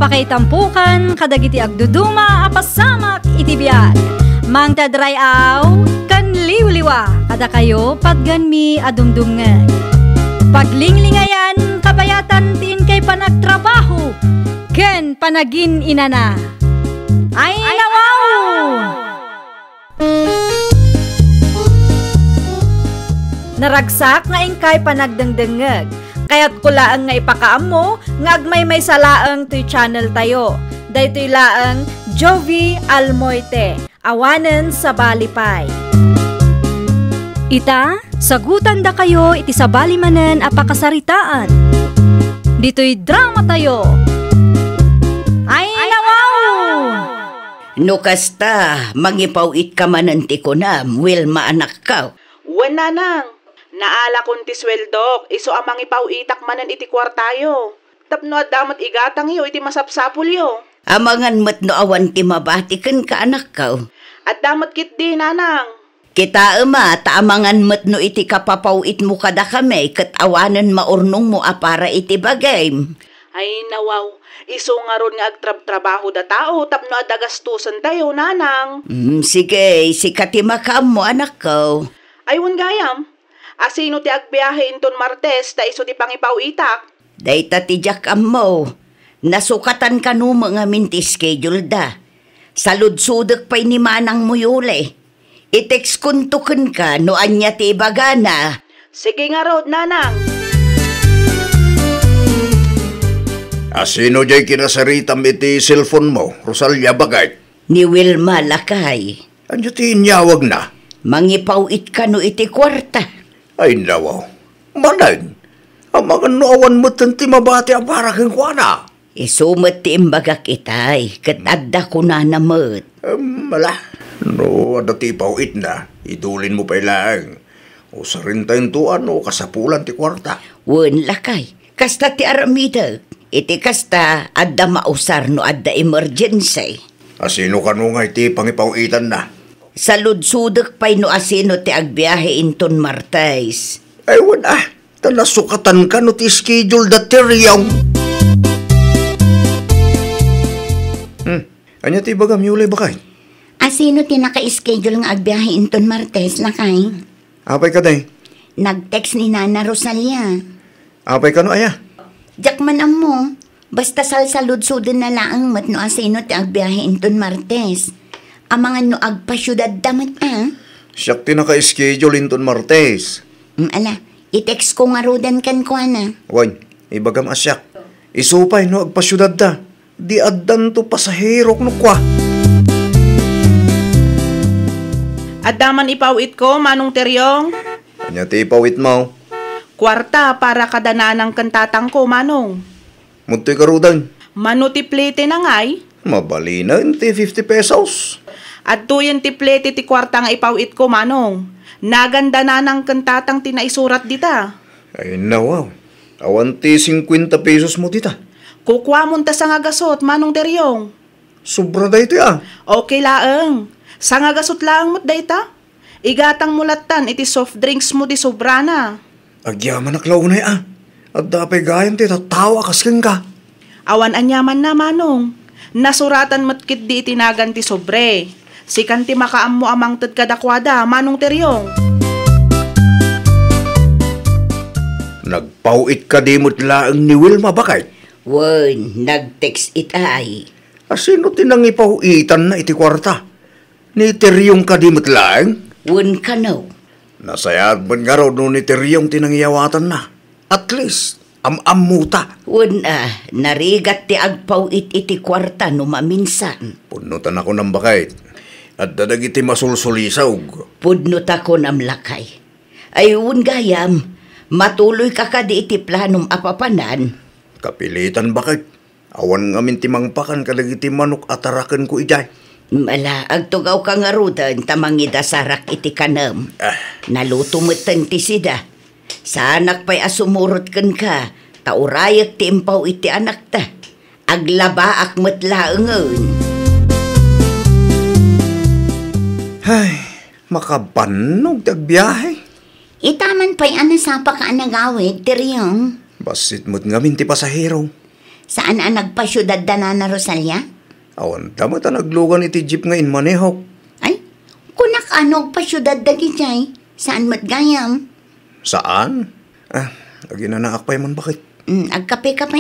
Apakaitampukan kadagiti agduduma apasamak iti biag. Mangtadrayaw kan liwliwa kada kayo pagganmi adumdumngeg. Paglinglingayan kabayatan tiin kay panagtrabaho ken panagin inana. Ay nawaw! Naragsak nga ingkay panagdengdengeg. Kaya't kulaang nga ipakaam mo, nga agmay salaang to'y channel tayo. Daytoy laang Jovi Almoite, awanen sa balipay. Ita, sagutan da kayo iti sa balimanen apakasaritaan. Dito'y drama tayo. Ay nawaw! No kasta, mangipawit ka mananti ko na, Wilma anak ka. Wala nang. Naala kong ti sweldok, iso amang ipawitak manan iti kwartayo. Tapno at damat igatang iyo, iti masapsapul yo. Amangan mat no awan ti mabatikan ka anak ka. At damat kit di, nanang. Kita taamangan mat no iti kapapawit mo kada kami, kat awanan maurnong mo para iti bagay. Ay nawaw, iso nga ron nga agtrab-trabaho da tao, tapno at dagastusan tayo, nanang. Sige, sikatimakam mo anak ka. Aywan gayam. Asino ti agbiyahe inton Martes, ta iso ti pangipawitak. Dayta ti jakam mo. Nasukatan ka no mga minti schedule da. Salud-sudak pa'y ni manang mo yule. I-text kuntukan ka no anya ti bagana. Sige nga rod, nanang. Asino jay kinasaritam iti cellphone mo, Rosalia bagay? Ni Wilma lakay. Anyo ti inyawag na? Mangipawit ka no iti kwarta. Ay nawaw, manay. Amangan no awan mo tanti mabati apara kang kuana. Isumat ti imbaga kitay, kat adda ko na namot. Mala, no ada ti pawit na, idulin mo pa ilang. O sa rin tayong tuan o kasapulan ti kwarta. Wen lakay, kasta ti aramida. Iti kasta, adda mausar no adda emergency. Asino ka no nga iti pangipawitan na? Salud-sudak pa'y no asino ti agbiyahe inton Martes. Ay wala, tanasukatan ka no ti schedule da teriyong. Anya ti bagam yulay bakay? Asino ti naka-schedule nga agbiyahe inton Martes lakay? Apay ka day? Nag-text ni Nana Rosalia. Apay ka no aya? Jakman ang mo, basta salud-sudan na laang mat no asino ti agbiyahe inton Martes. Amangan no agpasyudad damat Siyak ti naka-schedule inton Martes. Ala, i-text ko nga rodan kan ko na. Wan, ibagam asyak. Isupay no agpasyudad da. Di addan to pasahero no kwa. Adaman ipawit ko, manong teryong. Anya ti ipawit mo? Kwarta para kadananang kantatang ko, manong. Muntoy karudan. Manutiplete na ngay. Mabali na ti 50 pesos. At tuyen ti plete ti kwarta nga ipawit ko, manong. Naganda na ng kantatang tinaisurat dita. Ay nawaw. Awan ti 50 pesos mo dita. Kukwa mo ta sa nga gasot, manong teryong. Sobra da ito Okay laang. Sa nga gasot laang mo't dayta. Igatang mulatan iti soft drinks mo di sobra na. Agyaman aklaw na At dapay gayam ti tatawa kasking ka. Awan anyaman na, manong. Nasuratan mo't kit di itinagan ti sobre. Sikan ti makaam mo amang tad kadakwada, manong teryong. Nagpawit ka di mo't laang ni Wilma bakay? Wen, nag-text itay. Asino tinangipawitan na iti kwarta? Ni Teryong ka di mo't laang? Wen ka no. Nasayad man nga raw no ni Teryong tinangiyawatan na. At least, am-amuta. Wen narigat ti agpawit iti kwarta no maminsan. Punutan ako ng bakay. At dadag iti masulsulisaw. Pudnot ako ng lakay. Ayun gayam, matuloy ka ka di iti planom apapanan. Kapilitan bakit? Awan ngamin timangpakan kadag iti manok atarakan ko ijay. Mala, agtugaw ka nga rudan, tamangida sarak iti kanam. Naluto mo't ti sida. Sa anak pa'y asumurot kan ka, taurayak ti impaw iti anak ta. Aglabaak mo't laungon. Ay, makabanog tagbiyahe. Itaman pa'y anasapa ka anagawid, Teryong. Basit mo't ngamin ti pasahero. Saan ang nagpasyudad da Nana Rosalia? Awan damat ang naglugan iti jeep nga inmanehok. Ay, kunak ano pasyudad da gijay? Saan matgayam? Saan? Lagi na naakpay man bakit? Agkape-kape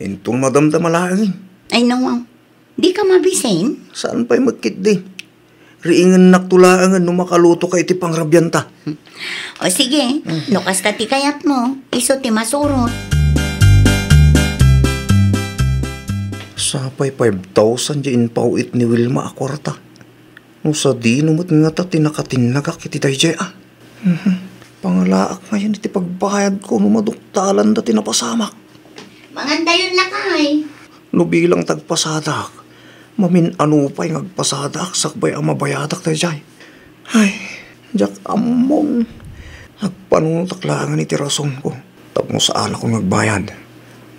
Intong madamdamalangin. Ay nawaw, di ka mabising? Saan pa'y magkit di? Riingan naktulangan no makaluto ka iti pangrabyanta. O sige, no kasta ti kayat mo, iso ti masurot. Sapay 5,000 di inpauit ni Wilma akwarta. No sa di numot nga ta tinakatinagak iti dayjay Pangalaak ngayon iti pagbayad ko no maduktalan da tinapasamak. Manganda yun lakay. No bilang tagpasadak, mamin ano pa'y ngagpasadak sakbay ang mabayadak dayjay. Ay, jak among. Agpanutaklangan iti rason ko. Tapno saan ako nagbayad.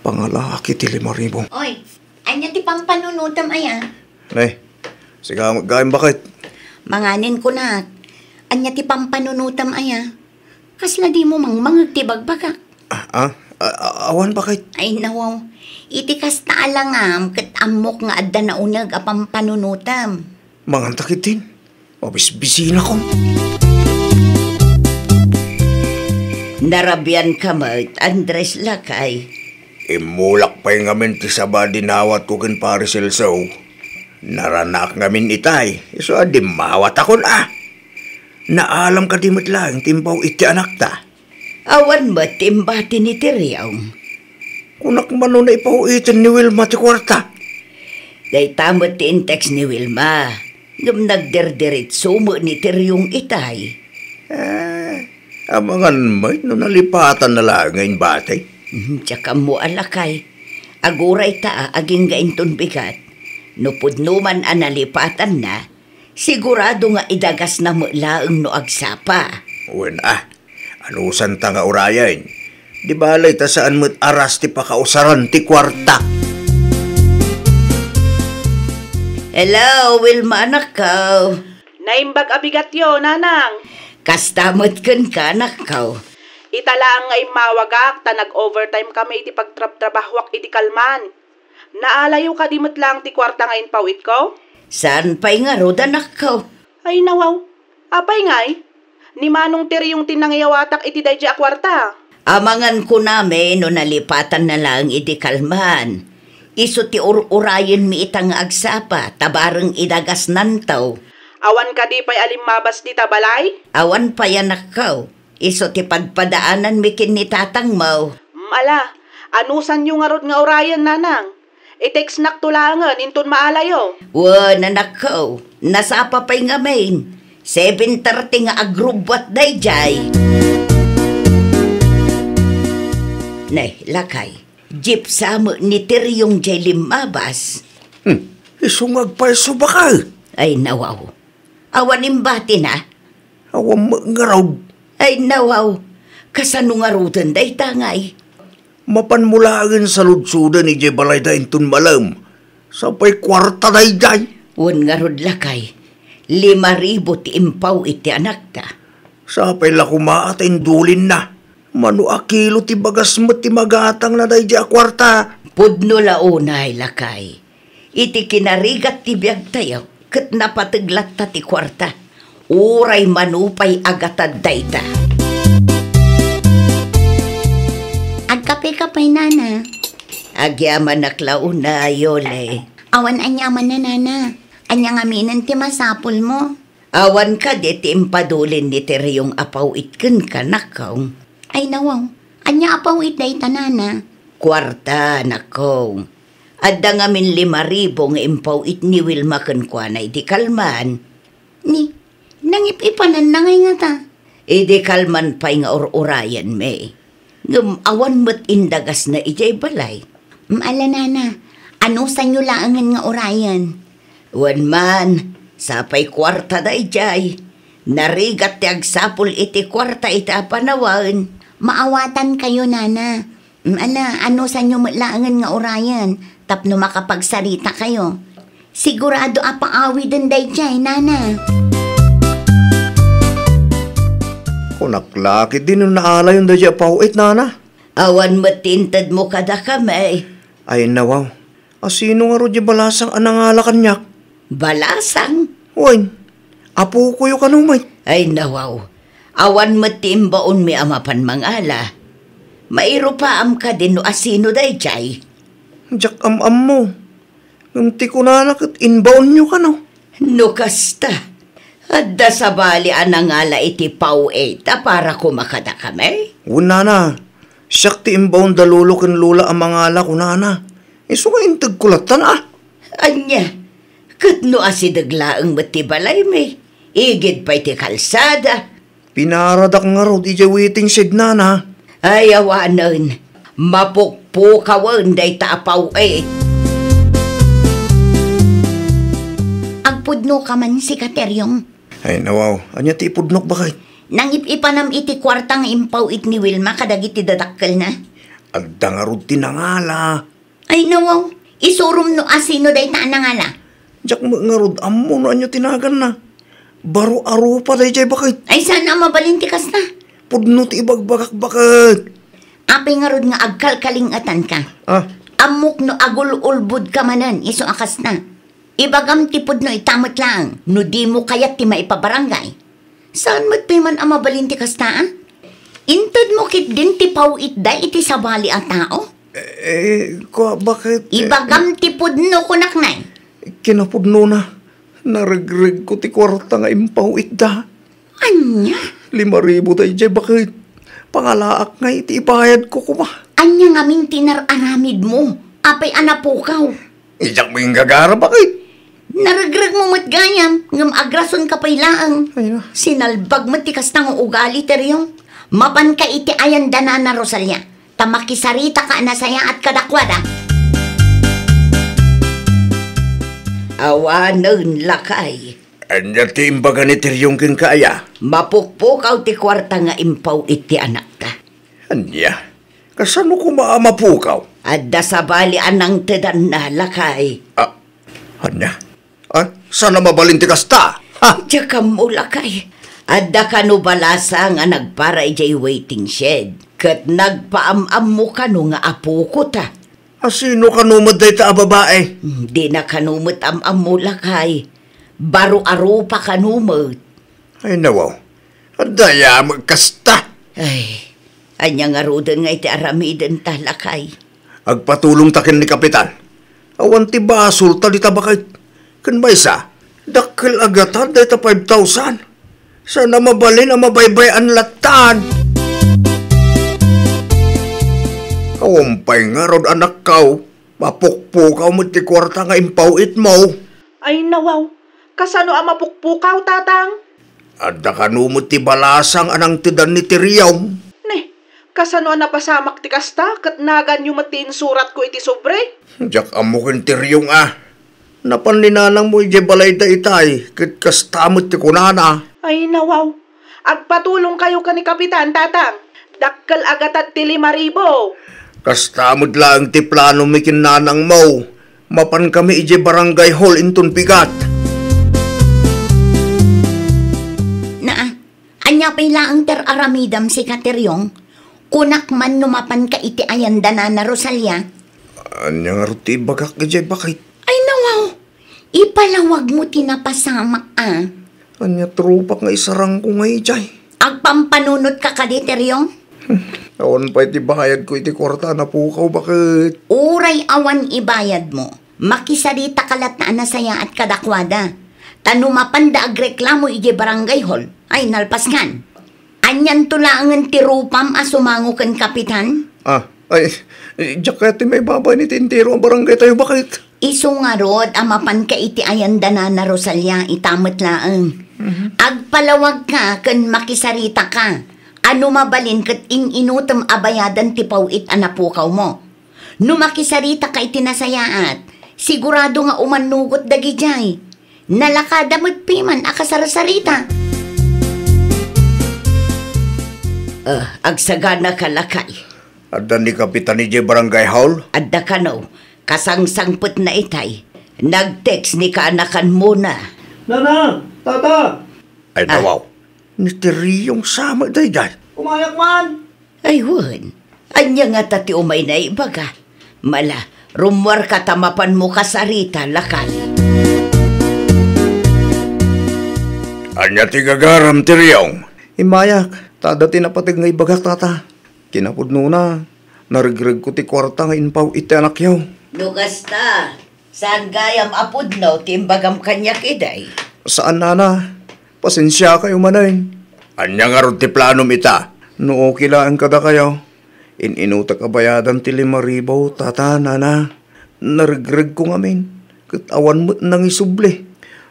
Pangalaak iti 5,000. Oy, anya ti pampanunutam Nay, siga magkain bakit? Manganin ko na. Anya ti pampanunutam Kasla di mo mangmangag ti bagbagak. Awan bakit? Ay nawaw, iti kasta alangam kat amok nga adda na unag a pampanunutam. Mangantakit din. Mabisbisin ako. Narabian ka mat, Andres lakay. Imulak pa'y ngamin ti saba dinawat ko kin Parisel so. Naranak ngamin itay. So adimawat ako Naalam ka dimit lang timpaw iti anak ta. Awan ba timbati ni Tiriyaw? Kunak mano na ipahuitin ni Wilma ti kwarta. Day tamot ti intex ni Wilma. Ngam nagderdiritso mo ni Tiriyong itay. Amangan may no nalipatan na lang ngayon batay. Tsaka mo alakay. Aguray ta aging gainton bigat. Nupod numan analipatan na. Sigurado nga idagas na mo laeng no agsapa. Wen anusan ta nga urayan? Di balay ta saan mo't aras ti pakausaran ti kwarta. Hello, Wilma anak ko. Naimbag abigat yo, nanang. Kastamot kun ka anak ko. Italaang nga imawagak ta nag-overtime kami iti pagtrabahwak iti kalman. Naalayo ka dimot lang ti kwarta nga inpawit ko? Saan pa'y nga rod anak ko? Ay nawaw, apay ngay? Ni Manong Tiri yung tinangyawatak iti dayja akwarta. Amangan ko namin no nalipatan na lang iti kalman. Iso ti urayan mi itang agsapa, tabarang idagas nantaw. Awan ka di pa'y alimabas di tabalay? Awan pa yanak ko. Iso ti padpadaanan mi kin ni tatang mo. Ala, anusan yung nga rod nga urayan nanang? I-text naktulangan, inton maalayo. Wan anak ko, nasapa pa'y nga main. 7:30 nga agrubwat dayjay. Nay, lakay, jeep sa mo ni Tiryong jay limabas. Isungag pa'y subakal. Ay nawaw, awan imbati na. Awan ngaraw. Ay nawaw, kasano nga rutan day tangay. Mapanmulagan sa ludsudan ni Jebalay da intun malam. Sapay kwarta dayjay. Wan nga rod lakay, 5,000 ti impaw iti anak ta. Sapay lakumaat indulin na. Mano akilo ti bagas mo ti magatang na dayjay kwarta. Pudno launay lakay, iti kinarigat ti biyag tayo, kat napataglat ta ti kwarta. Uray manupay agatad dayta. Agkape-kapay nana. Agyaman naklauna yole. Awan anyaman na nana. Anyang aminan ti masapul mo. Awan ka di ti impadulin ni Tiryong apaw itken ka nakaw. Ay nawaw, anya apaw itday ta nana. Kwarta nakaw. Adda ngamin 5,000 nga impaw it ni Wilma ken kuanay di kalman. Nangipipanan na ngay nga ta. Di kalman pa'y nga urayan me. Ngam awan mo't indagas na ijay balay. Maala nana, ano sa nyo laangan nga urayan? Wan man, sapay kwarta da ijay. Narigat ti agsapul iti kwarta iti apanawan. Maawatan kayo nana. Ano sa nyo laangan nga urayan? Tapno makapagsarita kayo. Sigurado apaawi din da ijay nana. Naklaki din yung naala yung dadya pauit, nana. Awan matintad mo kada kamay. Ay nawaw, asino nga ro di balasang anangala kanyak? Balasang? Uy, apo ko yung kanumay. Ay nawaw, awan matimbaon mi amapan mangala. Mairo pa am ka din no asino day jay. Jak am mo. Ngunti ko na nakit inbound nyo ka no. No kasta. Adda sa bali anangala iti paueta para kumakada kami. Una na. Siyak ti inbound da lolo ken lula ang mangala ko na na. Iso nga intag kulatan ah. Anya, katno asidaglaang matibalay may. Igid pa iti kalsada. Pinaradak nga ro di waiting shed na na. Ay awanan, mapukpukawan day taapaw eh. Agpudno ka man si Kateryong. Ay nawaw, anya ti ipudnok bakit? Nang ipanam iti kwarta nga impaw it ni Wilma kadag iti dadakkel na. Adda nga ro tinangala. Ay nawaw, isurum no asino day ta nangala. Jak mo nga ro ammo no anyo tinagan na. Baro aro pa day jay bakit? Ay sana mabalintikas na. Pudno ti ibagbakak bakit? Apay nga rod nga agkalkalingatan ka. Ah, Amok no agul-ulbud ka manan, iso akas na. Ibagam ti pudno itamot lang, no di mo kayat ti maipabarangay. Saan matpiman ang mabalintikas na ah? Intad mo kit din ti pawit da iti sabali a tao? Bakit? Ibagam ti pudno kunaknay. Kinapudno na. Naragrig ko ti kwarta nga impaw itda. Anya? 5,000 tayo dyan, bakit? Pangalaak nga iti ibayad ko kuma. Anya nga ming tinararamid mo, apay anapukaw. Iyak mo yung gagara, bakit? Naragrag mo matgayam, ngam agrason ka pailaang. Ay na. Sinalbag matikas ng ugali teryong. Mapan ka iti ayan dana na Rosalia. Tamakisarita ka na saya at kadakwada. Awanan lakay. Anya ti imbaga ni Tiryong king kaya? Mapukpukaw ti kwarta nga impaw iti anak ta. Anya? Kasano ko maamapukaw? Adda sa bali anang tedan na lakay. Anya? Sana mabalintikas ta? Diya ka mo lakay. Adda ka no balasa nga nagpara ijay waiting shed. Kat nagpaamam mo ka no nga apo ko ta. Asino kanumad day ta babae? Di na kanumot am mo lakay. Baro-aro pa kanumot. Ay nawaw. Adaya magkasta. Ay, anya nga rodan nga iti aramiden talakay. Agpatulong takin ni Kapitan. Awan ti basol talita bakit? Kan maysa, dakkel agatan day ta 5,000. Sana mabalin ang mabaybayan latan. Kawampay nga rod anak kaw. Mapukpukaw mo ti kwarta nga impawit mo. Ay nawaw, kasano ang mapukpukaw, tatang? Adda kanumot ti balasang anang tidan ni Tiriyaw. Ne, kasano ang napasamak ti kasta, kat nagan yung matin surat ko iti sobre? Jak amukin Tiriyong Napanlinanang mo ije balay da itay, kit kastamot ti kunana. Ay nawaw, agpatulong kayo ka ni Kapitan, tatang. Dakkel agatat ti 5,000. Kastamot lang ti plano mi kinanang mo. Mapan kami ije barangay hall inton pigat. Anya pailaang ter aramidam si Kateryong, kunak man numapan ka iti ayanda na Rosalia. Anya nga ruti bagak ije bakit? Ay nawaw, ipalawag mo tinapasamak Anya trupak nga isarang ko nga ijay. Agpampanunot ka kadi Teryong? Awan pa iti bayad ko iti kwarta na pukaw bakit? Uray awan ibayad mo, makisarita kalat na saya at kadakwada. Tanumapan da agreklamo ije barangay hall. Ay, nalpaskan. Anyan tulangan ti rupam asumango kan Kapitan? Jakati may babay ni Tintero ang barangay tayo, bakit? Iso nga rod, amapan ka iti ayanda na Rosalia, itamat laang. Agpalawag ka, kan makisarita ka. Ano mabalin kat inutom abayadan ti pawit anapukaw mo. No makisarita ka iti nasayaat, sigurado nga umanugot dagi jay. Nalakada mo't piman akasarasarita. Agsagana ka lakay. Adda ni Kapitan ni Barangay Hall? Adda ka no, kasangsangput na itay. Nag-text ni kaanakan muna. Nana! Tata! Ay nawaw. Ni Tiriyong sama day. Umayak man! Ay wan, anya nga tati umay na ibaga. Mala, Rumwar ka tamapan mo kasarita, lakal. Anya ti gagaram ti Riyong. Imayak, tada tinapatig nga ibagak tata. Kinapudno na, narigreg ko ti kwarta nga inpaw iti anak yaw. Lugas ta, saan gayam apod no, timbagam kanya kiday. Saan nana? Pasensya kayo manay. Anya nga ron ti planom ita. Noo kilaan kada kayo. Inuta kabayadan ti 5,000, tata, nana. Narigreg ko ngamin. Katawan mo nang isuble.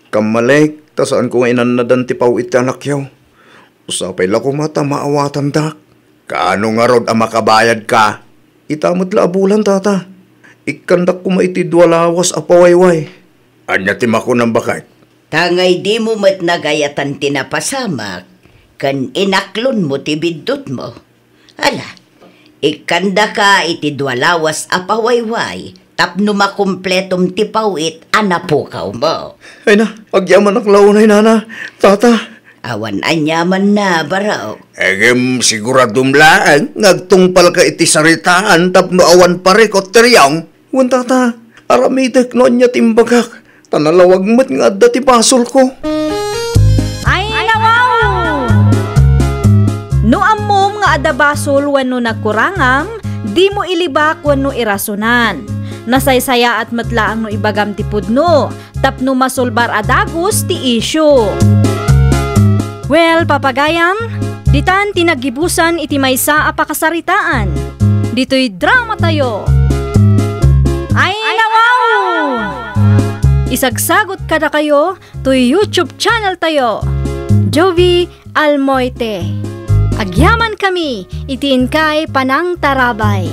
Kamalek, ta saan ko nga inanadan ti paw iti anak yaw. Usapay la ko mata maawatan dak. Kaano nga ron ang makabayad ka? Itamot la abulan, tata. Ikandak ko maiti 2 lawas apawayway. Anya ti mako ng bakit? Tangay di mo mat nagayatan tinapasamak, kan inaklon mo ti bidot mo. Ala, ikanda ka iti 2 lawas apawayway, tapno makumpletom ti pawit anapukaw mo. Ay na, agyaman ak launay, nana. Tata. Awan anyaman na, baraw. Egem siguradum laang, ngagtungpal ka iti saritaan, tapno awan pare ko ti Riyong. Wan, tata. Aramidek no niya timbagak. Tanalawag mat nga adda ti pasol ko. Ay, nawaw! No ammom nga adda basol wenno nagkurangam, di mo ilibak wenno irasunan. Nasaysaya at matlaang no ibagam ti pudno, tapno masulbar adagos ti issue. Well, papagayam, ditan tinagibusan iti maysa a pakasaritaan. Dito'y drama tayo. Ay, nawaw! Isagsagot kada kayo to YouTube channel tayo, Jovi Almoite. Agyaman kami, itiin kay Panang Tarabay.